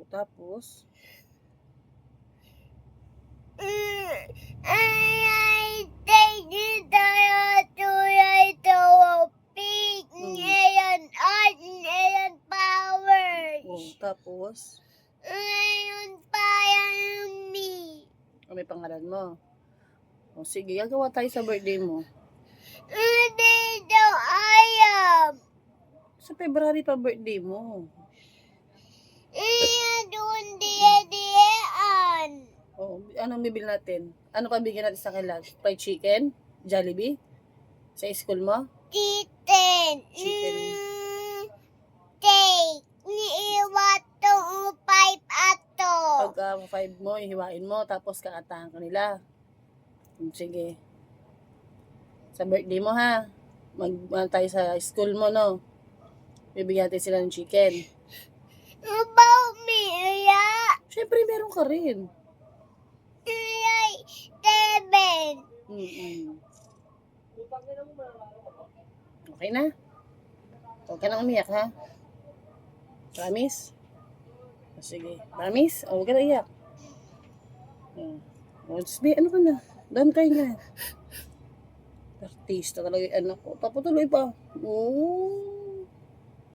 tapos? Thank you tayo tulay to pig. Ngayon art, ngayon powers. Tapos? Ngayon parang me. May pangalan mo. Sige, gagawa tayo sa birthday mo. Hindi daw ayam. Sa February pa birthday mo. Doon diyan. Anong bibili natin? Ano pa bigyan natin sa kanila? Fried chicken? Jollibee? Sa school mo? Chicken. Cake. Niiwat tong 5 ato. Pagka 5 mo, ihiwain mo, tapos kakatahan ka nila. Sige. Sa birthday mo ha. Tayo sa school mo, no? Bibigyan natin sila ng chicken. About me, iya. Siyempre, meron ka rin. Iyay, 7. Okay na? Huwag ka nang umiyak, ha? Promise? Sige. Promise? Huwag ka na iyak. Ano ka na? Doon kayo nga. Artista talaga yung anak ko. Paputuloy pa.